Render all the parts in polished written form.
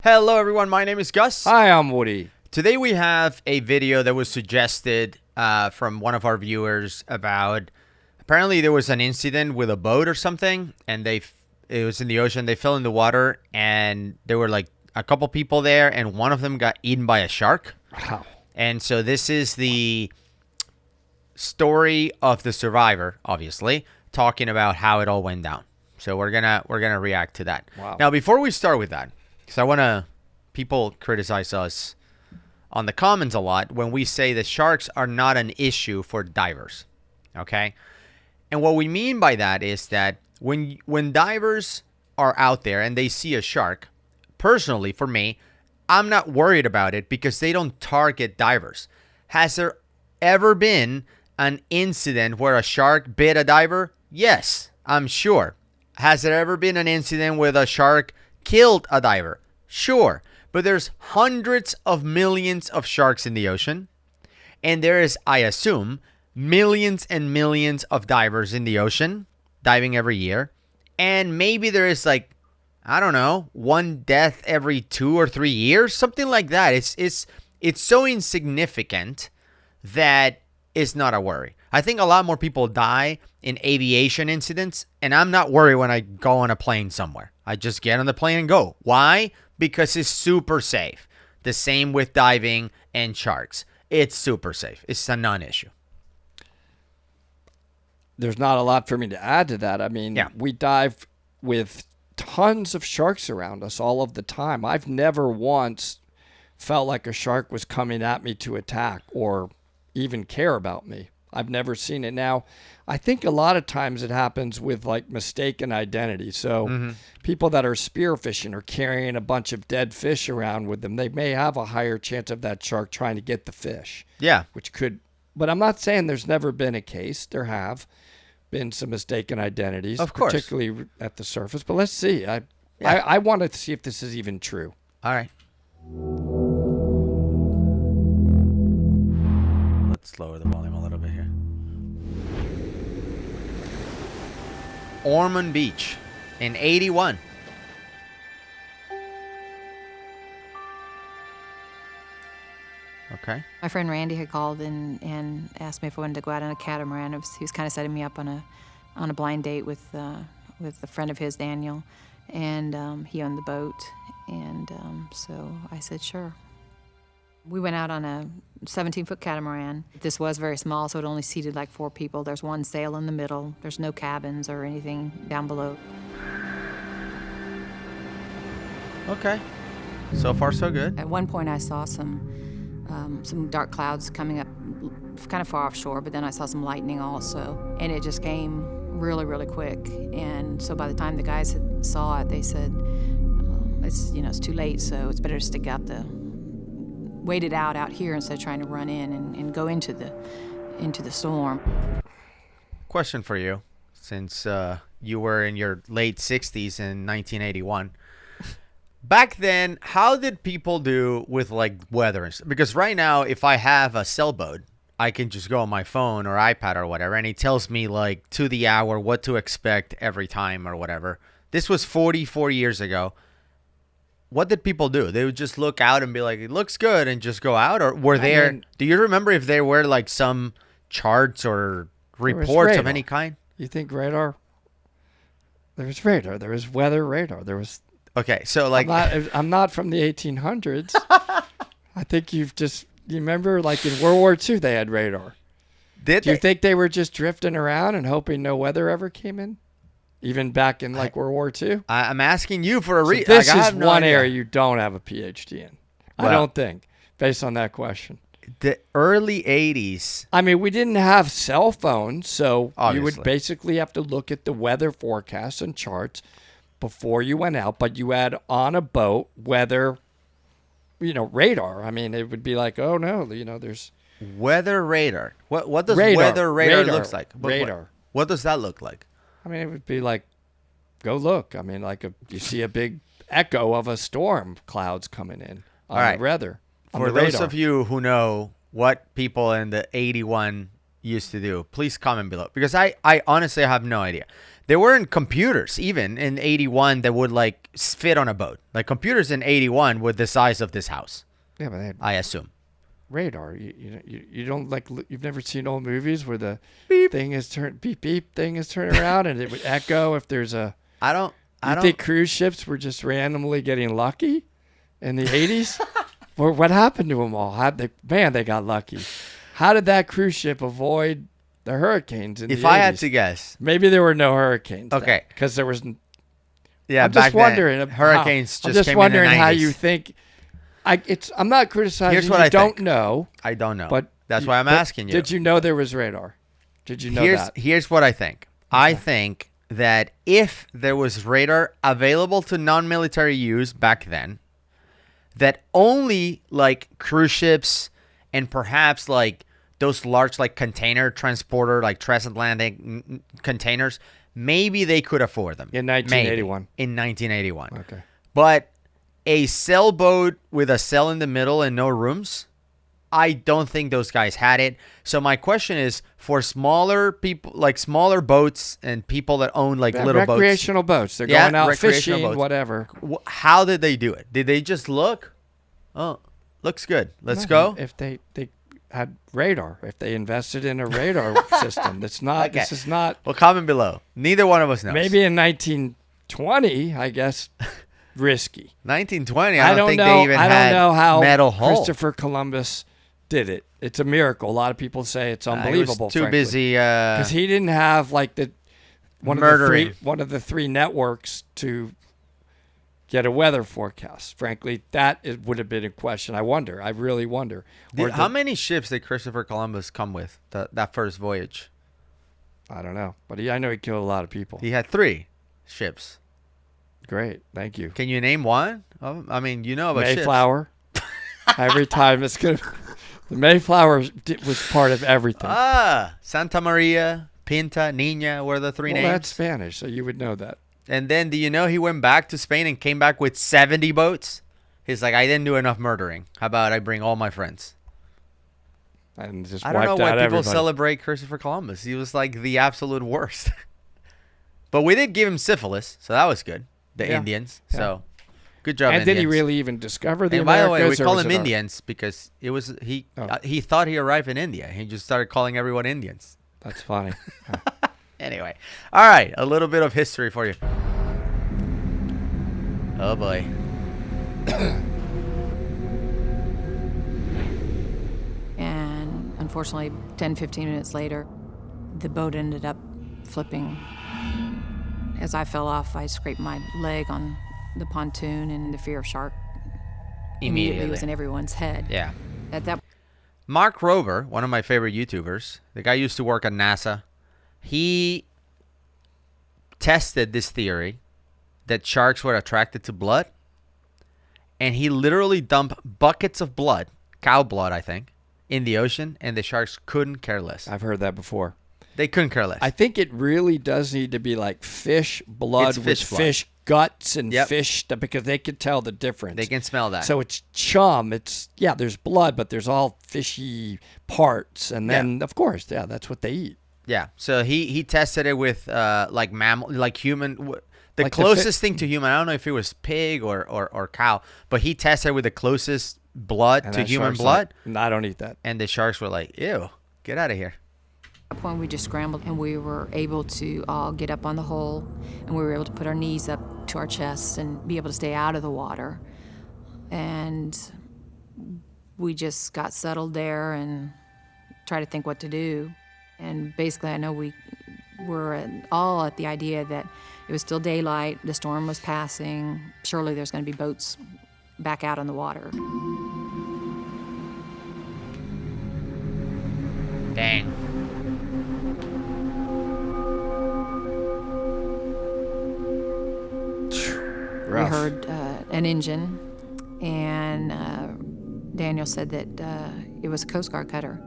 Hello everyone, my name is Gus. Hi, I'm Woody. Today we have a video that was suggested from one of our viewers about apparently there was an incident with a boat or something, and it was in the ocean. They fell in the water and there were like a couple people there, and one of them got eaten by a shark. Wow. And so this is the story of the survivor, obviously, talking about how it all went down. So we're gonna react to that. Wow. Now, before we start with that, because people criticize us on the comments a lot when we say that sharks are not an issue for divers, okay? And what we mean by that is that when divers are out there and they see a shark, personally, for me, I'm not worried about it because they don't target divers. Has there ever been an incident where a shark bit a diver? Yes, I'm sure. Has there ever been an incident where a shark killed a diver? Sure. But there's hundreds of millions of sharks in the ocean. And there is, I assume, millions and millions of divers in the ocean, diving every year. And maybe there is like, I don't know, one death every 2 or 3 years, something like that. It's so insignificant that it's not a worry. I think a lot more people die in aviation incidents, and I'm not worried when I go on a plane somewhere. I just get on the plane and go. Why? Because it's super safe. The same with diving and sharks. It's super safe. It's a non-issue. There's not a lot for me to add to that. I mean, We dive with tons of sharks around us all of the time. I've never once felt like a shark was coming at me to attack or even care about me. I've never seen it. Now, I think a lot of times it happens with like mistaken identity. So people that are spearfishing or carrying a bunch of dead fish around with them, they may have a higher chance of that shark trying to get the fish. Yeah. Which could, but I'm not saying there's never been a case. There have been some mistaken identities, of course, particularly at the surface. But let's see. I want to see if this is even true. All right. Let's lower the volume a little bit here. Ormond Beach in 81. Okay. My friend Randy had called and asked me if I wanted to go out on a catamaran. He was kind of setting me up on a blind date with a friend of his, Daniel, and he owned the boat, and so I said sure. We went out on a 17-foot catamaran. This was very small, so it only seated like 4 people. There's one sail in the middle. There's no cabins or anything down below. Okay. So far, so good. At one point, I saw some dark clouds coming up kind of far offshore, but then I saw some lightning also, and it just came really, really quick. And so by the time the guys saw it, they said, it's too late, so it's better to wait it out here instead of trying to run in and go into the storm. Question for you, since you were in your late 60s in 1981. Back then, how did people do with like weather and stuff? Because right now, if I have a sailboat, I can just go on my phone or iPad or whatever, and it tells me like to the hour what to expect every time or whatever. This was 44 years ago. What did people do? They would just look out and be like, it looks good, and just go out? Or do you remember if there were like some charts or reports of any kind? You think radar? There was radar. There was weather radar. There was... Okay, so like... I'm not from the 1800s. I think you remember like in World War II they had radar. Do you think they were just drifting around and hoping no weather ever came in? Even back in like World War II? I'm asking you for a reason. So this is one area you don't have a PhD in. Well, I don't think, based on that question. The early 80s. I mean, we didn't have cell phones, so obviously you would basically have to look at the weather forecasts and charts before you went out. But you had on a boat weather, radar. I mean, it would be like, oh no, there's... Weather radar. What does weather radar look like? Radar. What does that look like? I mean, it would be like, go look. I mean, like you see a big echo of a storm clouds coming in on the weather. For those of you who know what people in the 81 used to do, please comment below. Because I honestly have no idea. There weren't computers even in 81 that would like fit on a boat. Like computers in 81 were the size of this house. Yeah, but they had I assume. radar. You don't like, you've never seen old movies where the Beep. thing is turned, beep beep thing is turning around and it would echo if there's a. I don't think cruise ships were just randomly getting lucky in the 80s? What happened to them all? They got lucky. How did that cruise ship avoid the hurricanes in the 80s? If I had to guess. Maybe there were no hurricanes. Okay. Because there was. Yeah, I'm just wondering. Hurricanes I'm just just came wondering in the 90s. how you think. I'm not criticizing. Here's what you I don't think. know. I don't know. But that's why I'm asking you. Did you know there was radar? Did you know that? Here's what I think. I think that if there was radar available to non-military use back then, that only like cruise ships and perhaps like those large like container transporter, like transatlantic containers, maybe they could afford them. In 1981. Maybe. In 1981. Okay. But a sailboat with a cell in the middle and no rooms, I don't think those guys had it. So my question is, for smaller people, like smaller boats and people that own like little recreational boats. They're Yeah, going out recreational fishing, boats. whatever. How did they do it? Did they just look? Oh, looks good. Let's go. If they had radar, if they invested in a radar system, that's not. Okay. This is not. Well, comment below. Neither one of us knows. Maybe in 1920, I guess, risky. 1920. I don't don't think know. they even I had don't know how metal hull. Christopher Columbus did it. It's a miracle. A lot of people say it's unbelievable. He was too frankly. busy. Because he didn't have like one of the three networks to get a weather forecast. Frankly, would have been a question. I wonder. I really wonder. How many ships did Christopher Columbus come with that first voyage? I don't know, but I know he killed a lot of people. He had 3 ships. Great, thank you. Can you name one? Oh, I mean, you know about Mayflower. Every time it's gonna. The Mayflower was part of everything. Santa Maria, Pinta, Nina were the 3 names. That's Spanish, so you would know that. And then, do you know he went back to Spain and came back with 70 boats? He's like, I didn't do enough murdering. How about I bring all my friends? And just I don't know why people everybody. celebrate Christopher Columbus. He was like the absolute worst. But we did give him syphilis, so that was good. The Indians. Yeah. So good job, And Indians. did he really even discover the And by the way, we Americas, or call was him it Indians because it was he thought he arrived in India. He just started calling everyone Indians. That's funny. Anyway, all right, a little bit of history for you. Oh boy. And unfortunately, 10, 15 minutes later, the boat ended up flipping. As I fell off, I scraped my leg on the pontoon, and the fear of shark immediately was in everyone's head. Yeah. At that Mark Rover, one of my favorite YouTubers, the guy used to work at NASA, he tested this theory that sharks were attracted to blood, and he literally dumped buckets of blood, cow blood, I think, in the ocean, and the sharks couldn't care less. I've heard that before. They couldn't care less. I think it really does need to be like fish blood It's with fish blood. fish guts and Yep. fish stuff, because they can tell the difference. They can smell that. So it's chum. It's there's blood, but there's all fishy parts, and then of course, that's what they eat. Yeah. So he tested it with like mammal, like human. The Like closest thing to human. I don't know if it was pig or cow, but he tested with the closest blood And to that human shark's blood, like, "No, I don't eat that." and the sharks were like, "Ew, get out of here." At that point, we just scrambled, and we were able to all get up on the hull, and we were able to put our knees up to our chests and be able to stay out of the water. And we just got settled there and tried to think what to do. And basically, I know we were all at the idea that it was still daylight, the storm was passing, surely there's going to be boats back out on the water. Dang. Rough. We heard an engine, and Daniel said that it was a Coast Guard cutter.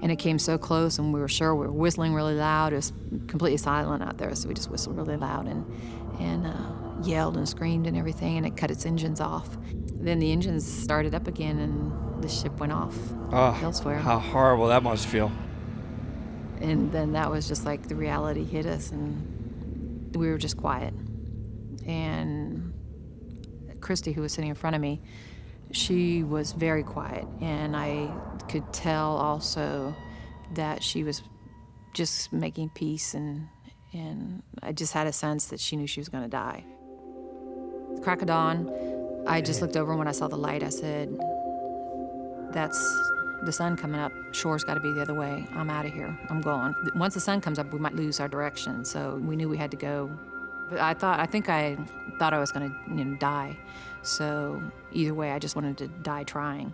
And it came so close, and we were sure. We were whistling really loud. It was completely silent out there, so we just whistled really loud and yelled and screamed and everything, and it cut its engines off. Then the engines started up again, and the ship went off elsewhere. How horrible that must feel. And then that was just like the reality hit us, and we were just quiet. And Christy, who was sitting in front of me, she was very quiet. And I could tell also that she was just making peace, and I just had a sense that she knew she was going to die. The crack of dawn, I just looked over, and when I saw the light, I said, that's the sun coming up. Shore's got to be the other way. I'm out of here. I'm going. Once the sun comes up, we might lose our direction. So we knew we had to go. But I thought I was going to, die. So either way, I just wanted to die trying.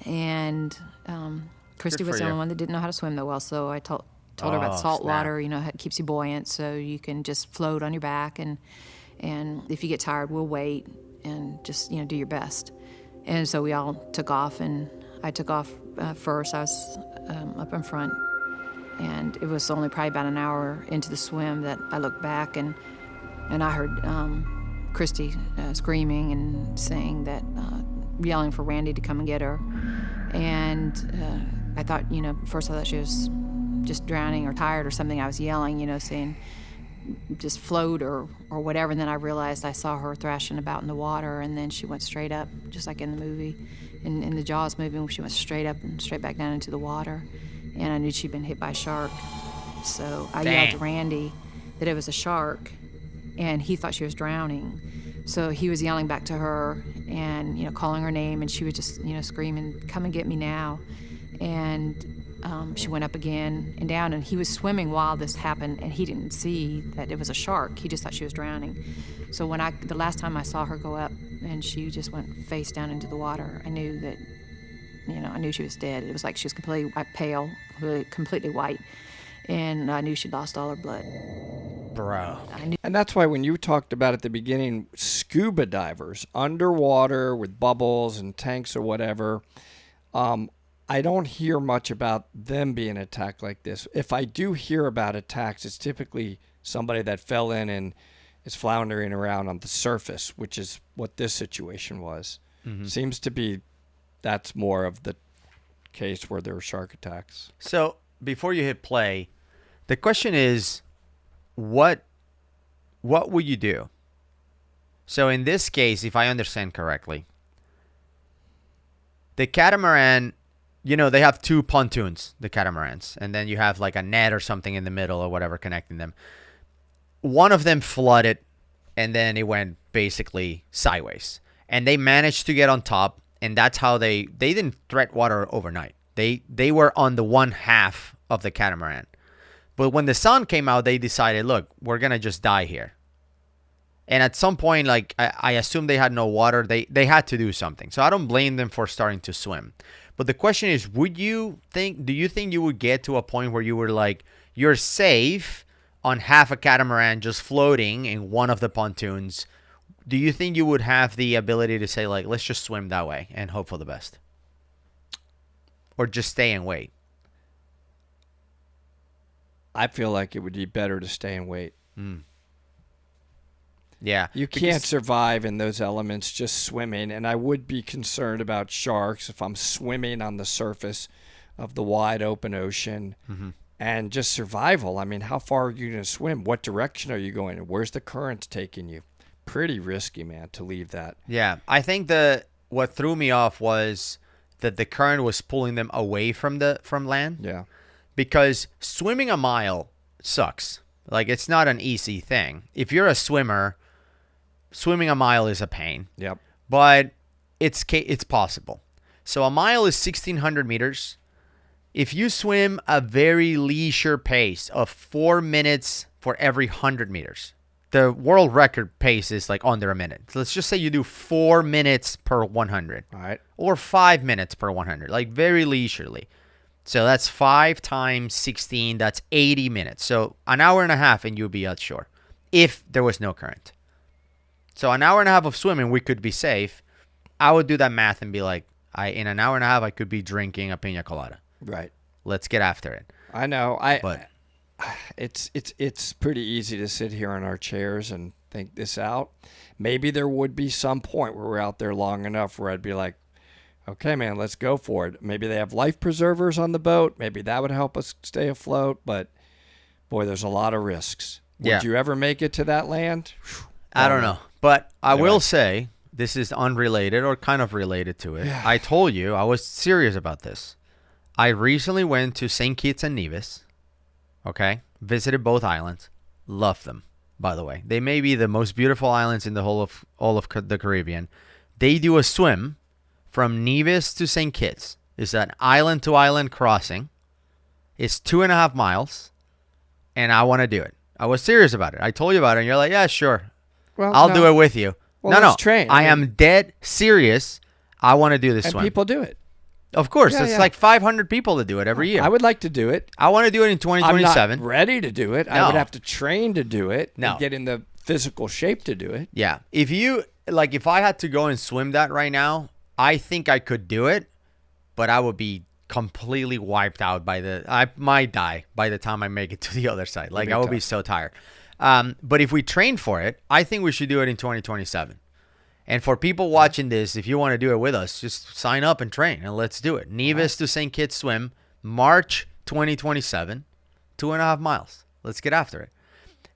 And Christy was the only one that didn't know how to swim that well. So I told her about salt water. It keeps you buoyant, so you can just float on your back. And if you get tired, we'll wait and just do your best. And so we all took off, and I took off first. I was up in front, and it was only probably about an hour into the swim that I looked back, and I heard Christy screaming and saying that, yelling for Randy to come and get her. And I thought, first I thought she was just drowning or tired or something. I was yelling, saying just float or whatever. And then I realized I saw her thrashing about in the water, and then she went straight up, just like in the movie. In the Jaws movie, she went straight up and straight back down into the water. And I knew she'd been hit by a shark. So I yelled to Randy that it was a shark, and he thought she was drowning. So he was yelling back to her and, calling her name, and she was just, screaming, "Come and get me now." And she went up again and down, and he was swimming while this happened, and he didn't see that it was a shark. He just thought she was drowning. So the last time I saw her go up and she just went face down into the water, I knew that, I knew she was dead. It was like she was completely pale, completely white, and I knew she'd lost all her blood. Bro. And that's why when you talked about at the beginning, scuba divers, underwater with bubbles and tanks or whatever, I don't hear much about them being attacked like this. If I do hear about attacks, it's typically somebody that fell in and is floundering around on the surface, which is what this situation was. Mm-hmm. Seems to be that's more of the case where there were shark attacks. So before you hit play, the question is, what would you do? So in this case, if I understand correctly, the catamaran, they have two pontoons, the catamarans, and then you have like a net or something in the middle or whatever connecting them. One of them flooded, and then it went basically sideways. And they managed to get on top, and that's how they didn't tread water overnight. They were on the one half of the catamaran. But when the sun came out, they decided, look, we're going to just die here. And at some point, like I assume they had no water. They had to do something. So I don't blame them for starting to swim. But the question is, do you think you would get to a point where you were like, you're safe on half a catamaran just floating in one of the pontoons? Do you think you would have the ability to say, like, let's just swim that way and hope for the best? Or just stay and wait? I feel like it would be better to stay and wait. Yeah. You can't survive in those elements just swimming, and I would be concerned about sharks if I'm swimming on the surface of the wide open ocean. Mm-hmm. And just survival. I mean, how far are you going to swim? What direction are you going? Where's the current taking you? Pretty risky, man, to leave that. Yeah. I think what threw me off was that the current was pulling them away from land. Yeah. Because swimming a mile sucks. Like, it's not an easy thing. If you're a swimmer, swimming a mile is a pain. Yep. But it's possible. So a mile is 1,600 meters. If you swim a very leisure pace of 4 minutes for every 100 meters, the world record pace is like under a minute. So let's just say you do 4 minutes per 100. All right. Or 5 minutes per 100, like very leisurely. So that's 5 times 16, that's 80 minutes. So an hour and a half and you'll be out shore if there was no current. So an hour and a half of swimming, we could be safe. I would do that math and be like, in an hour and a half, I could be drinking a pina colada. Right. Let's get after it. I know. It's pretty easy to sit here in our chairs and think this out. Maybe there would be some point where we're out there long enough where I'd be like, okay, man, let's go for it. Maybe they have life preservers on the boat. Maybe that would help us stay afloat. But, boy, there's a lot of risks. Would you ever make it to that land? I don't know. But I will say, this is unrelated or kind of related to it. I told you I was serious about this. I recently went to St. Kitts and Nevis. Okay? Visited both islands. Loved them, by the way. They may be the most beautiful islands in the whole of all of the Caribbean. They do a swim from Nevis to St. Kitts. It's an island-to-island crossing. It's 2.5 miles, and I want to do it. I was serious about it. I told you about it, and you're like, yeah, sure. Well, I'll do it with you. Well, no. Train. I am dead serious. I want to do this swim. And people do it. Of course. It's like 500 people that do it every year. I would like to do it. I want to do it in 2027. I'm not ready to do it. No. I would have to train to do it and get in the physical shape to do it. Yeah. If I had to go and swim that right now, I think I could do it, but I would be completely wiped out I might die by the time I make it to the other side. Like, I would be so tired. But if we train for it, I think we should do it in 2027. And for people watching this, if you want to do it with us, just sign up and train, and let's do it. Nevis to St. Kitts swim, March 2027, 2.5 miles. Let's get after it.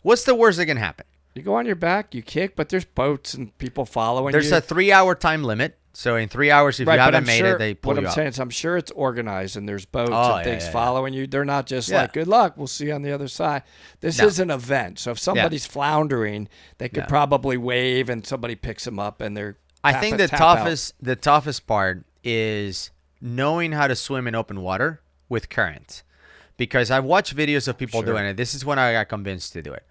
What's the worst that can happen? You go on your back, you kick, but there's boats and people following you. There's a 3-hour time limit. So in 3 hours, if you haven't made it, they pull you up. What I'm saying is I'm sure it's organized and there's boats and things following you. They're not just like, good luck, we'll see you on the other side. This is an event. So if somebody's floundering, they could probably wave and somebody picks them up and they're I think the toughest part is knowing how to swim in open water with current. Because I've watched videos of people doing it. This is when I got convinced to do it.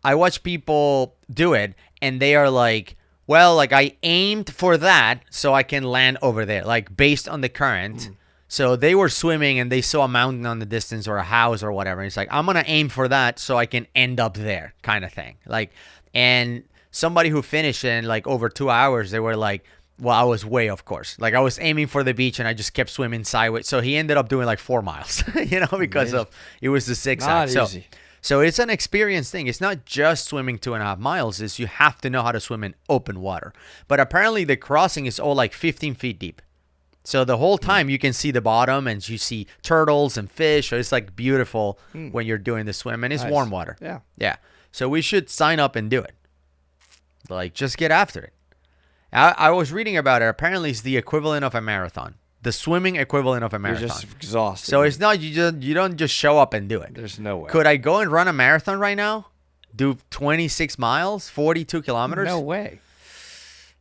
I watch people do it and they are like, well, like I aimed for that so I can land over there, like based on the current. So they were swimming and they saw a mountain on the distance or a house or whatever. And it's like, I'm going to aim for that so I can end up there kind of thing. Like, and somebody who finished in like over 2 hours, they were like, well, I was way off course. Like I was aiming for the beach and I just kept swimming sideways. So he ended up doing like 4 miles, because it was the zigzag. Not easy. So it's an experience thing. It's not just swimming 2.5 miles. It's you have to know how to swim in open water. But apparently the crossing is all like 15 feet deep. So the whole time you can see the bottom and you see turtles and fish. So it's like beautiful when you're doing the swim. And it's warm water. Yeah. Yeah. So we should sign up and do it. Like just get after it. I was reading about it. Apparently it's the equivalent of a marathon. The swimming equivalent of a marathon. You're just exhausted. So it's not you don't just show up and do it. There's no way. Could I go and run a marathon right now? Do 26 miles, 42 kilometers? No way.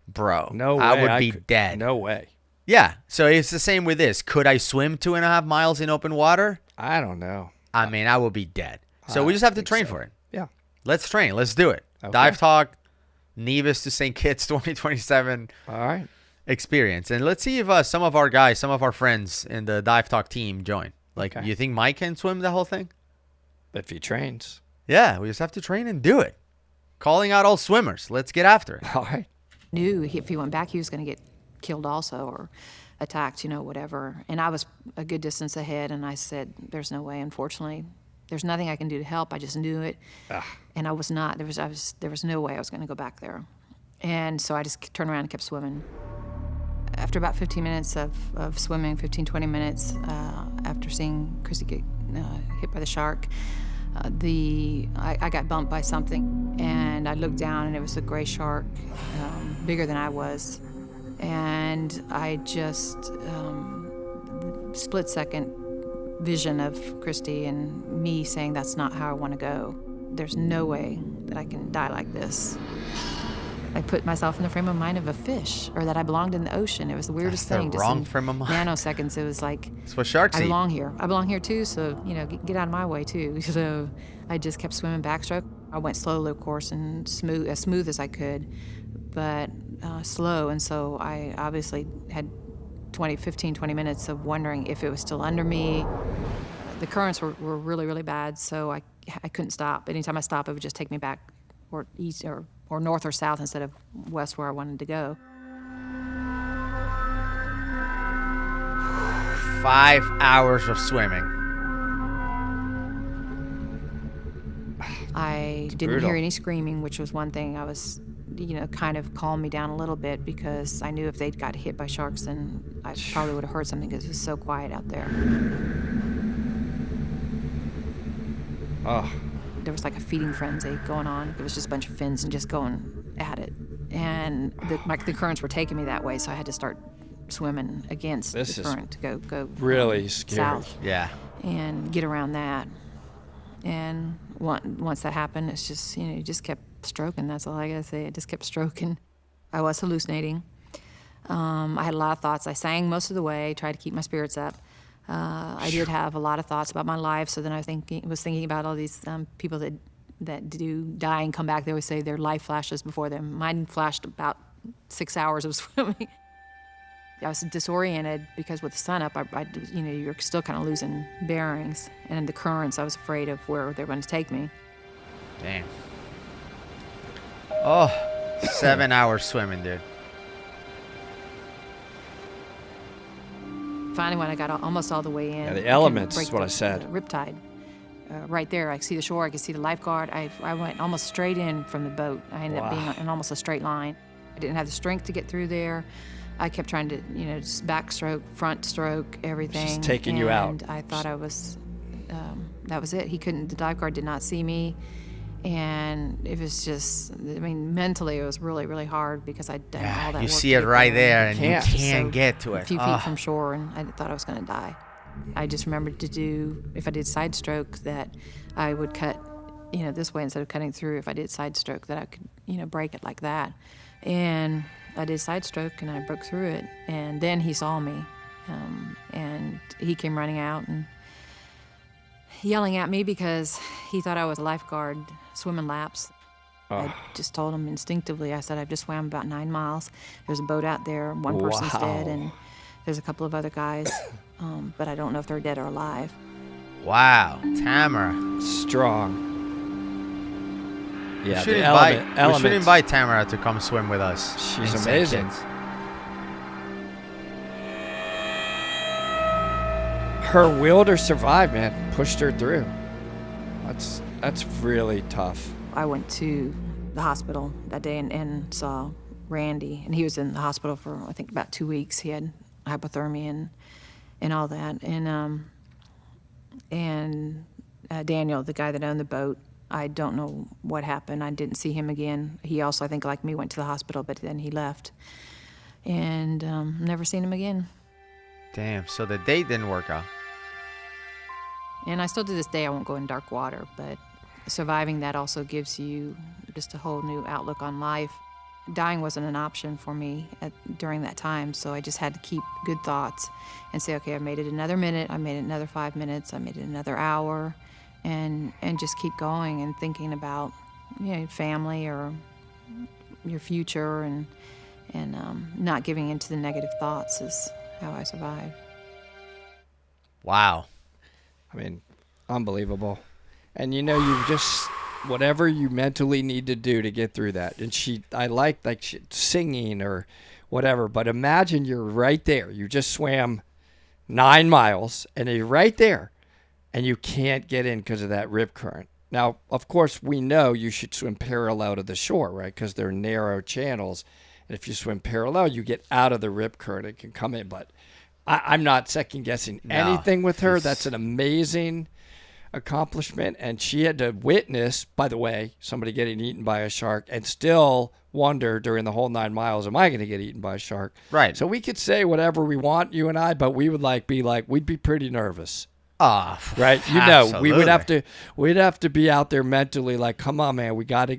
Bro, no way. I would be dead. No way. Yeah, so it's the same with this. Could I swim 2.5 miles in open water? I don't know. I mean, I would be dead. So we just have to train for it. Yeah. Let's train. Let's do it. Okay. Dive Talk, Nevis to St. Kitts 2027. All right. Experience. And let's see if some of our guys, some of our friends in the Dive Talk team join. Like, you think Mike can swim the whole thing? If he trains. Yeah, we just have to train and do it. Calling out all swimmers. Let's get after it. All right. Knew if he went back, he was going to get killed also or attacked, whatever. And I was a good distance ahead, and I said, there's no way, unfortunately. There's nothing I can do to help. I just knew it. And I was not. There was no way I was going to go back there. And so I just turned around and kept swimming. After about 15 minutes of swimming, 15, 20 minutes, after seeing Christy get hit by the shark, I got bumped by something, and I looked down, and it was a gray shark, bigger than I was. And I just, split-second vision of Christy and me saying, that's not how I want to go. There's no way that I can die like this. I put myself in the frame of mind of a fish, or that I belonged in the ocean. It was the weirdest thing. That's the wrong frame of mind. Nanoseconds, it was like, that's what sharks eat. I belong here. I belong here too, so, get out of my way too. So I just kept swimming backstroke. I went slowly, of course, and as smooth as I could, but slow. And so I obviously had 15, 20 minutes of wondering if it was still under me. The currents were really, really bad, so I couldn't stop. Anytime I stopped, it would just take me back or east or north or south instead of west where I wanted to go. 5 hours of swimming. I didn't hear any screaming, which was one thing I was, kind of calmed me down a little bit, because I knew if they'd got hit by sharks, then I probably would have heard something, because it was so quiet out there. Oh, there was like a feeding frenzy going on. It was just a bunch of fins and just going at it. And the currents were taking me that way, so I had to start swimming against the current to go really scary. South. Yeah. And get around that. And once that happened, it's just, you just kept stroking. That's all I gotta say. It just kept stroking. I was hallucinating. I had a lot of thoughts. I sang most of the way, tried to keep my spirits up. I did have a lot of thoughts about my life. So then I was thinking about all these people that do die and come back. They always say their life flashes before them. Mine flashed about 6 hours of swimming. I was disoriented because with the sun up, you're still kind of losing bearings. And in the currents, I was afraid of where they were going to take me. Damn. Oh, 7 hours swimming, dude. Finally, when I got almost all the way in, yeah, the elements is what I said. Riptide, right there. I could see the shore. I could see the lifeguard. I went almost straight in from the boat. I ended up being in almost a straight line. I didn't have the strength to get through there. I kept trying to, just backstroke, front stroke, everything. Just taking you out. And I thought I was, that was it. The lifeguard did not see me. And it was just, mentally it was really, really hard because I'd done all that work. You see it right there and you can't so get to it. A few feet from shore, and I thought I was going to die. I just remembered if I did side stroke, that I would cut, this way instead of cutting through. If I did side stroke, that I could, break it like that. And I did side stroke and I broke through it. And then he saw me, and he came running out and yelling at me because he thought I was a lifeguard swimming laps. I just told him instinctively, I said, I've just swam about 9 miles. There's a boat out there, one person's dead, and there's a couple of other guys, but I don't know if they're dead or alive. Wow, Tamara. Strong. Yeah, we should invite Tamara to come swim with us. She's amazing. Her will to survive, man, pushed her through. That's really tough. I went to the hospital that day and saw Randy, and he was in the hospital for I think about 2 weeks. He had hypothermia and all that, and Daniel, the guy that owned the boat, I don't know what happened. I didn't see him again. He also, I think, like me, went to the hospital, but then he left, and never seen him again. Damn. So the date didn't work out. And I still to this day, I won't go in dark water, but surviving that also gives you just a whole new outlook on life. Dying wasn't an option for me during that time, so I just had to keep good thoughts and say, okay, I made it another minute, I made it another 5 minutes, I made it another hour, and just keep going and thinking about family or your future, and not giving into the negative thoughts is how I survived. Wow. Unbelievable. And you just, whatever you mentally need to do to get through that. And I like singing or whatever, but imagine you're right there. You just swam 9 miles and you're right there and you can't get in because of that rip current. Now, of course, we know you should swim parallel to the shore, right? Because they're narrow channels. And if you swim parallel, you get out of the rip current. It can come in, but I'm not second guessing anything with her. That's an amazing accomplishment. And she had to witness, by the way, somebody getting eaten by a shark and still wonder during the whole 9 miles, am I going to get eaten by a shark? Right. So we could say whatever we want, you and I, but we would we'd be pretty nervous. Right. Absolutely. We'd have to be out there mentally like, come on, man, we got to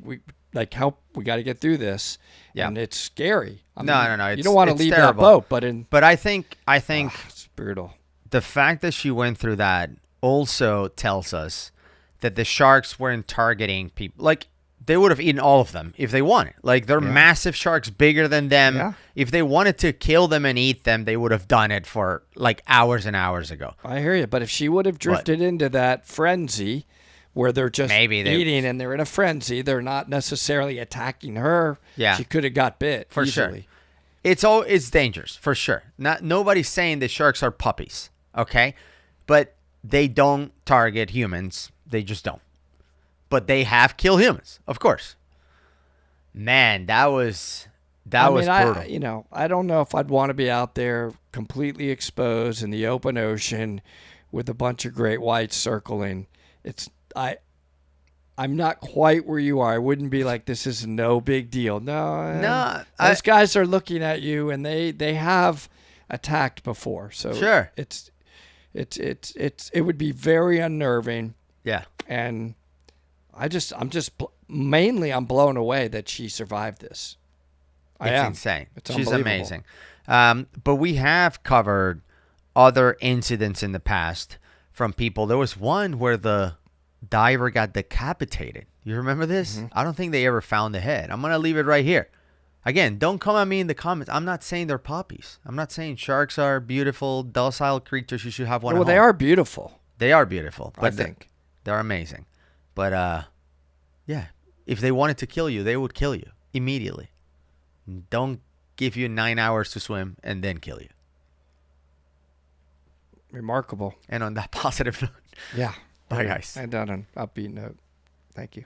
get through this. Yeah. And it's scary. No. You don't want to leave terrible. that boat, but I think it's brutal. The fact that she went through that also tells us that the sharks weren't targeting people. Like, they would have eaten all of them if they wanted. Like, they're massive sharks, bigger than them. Yeah. If they wanted to kill them and eat them, they would have done it for like hours and hours ago. I hear you. But if she would have drifted into that frenzy where they're just eating and they're in a frenzy, they're not necessarily attacking her. Yeah. She could have got bit for easily. Sure. It's dangerous, for sure. Nobody's saying the sharks are puppies, okay? But they don't target humans. They just don't. But they have killed humans, of course. Man, that was brutal. I don't know if I'd want to be out there completely exposed in the open ocean with a bunch of great whites circling. I'm not quite where you are. I wouldn't be like, this is no big deal. No, those guys are looking at you, and they have attacked before. So sure, it would be very unnerving. Yeah, and mainly I'm blown away that she survived this. It's insane. She's amazing. But we have covered other incidents in the past from people. There was one where the diver got decapitated. You remember this? Mm-hmm. I don't think they ever found the head. I'm going to leave it right here. Again, don't come at me in the comments. I'm not saying they're puppies. I'm not saying sharks are beautiful, docile creatures. You should have one at home. They are beautiful. They are beautiful. But I think. They're amazing. But, yeah, if they wanted to kill you, they would kill you immediately. Don't give you 9 hours to swim and then kill you. Remarkable. And on that positive note. Yeah. Bye, guys. And on an upbeat note. Thank you.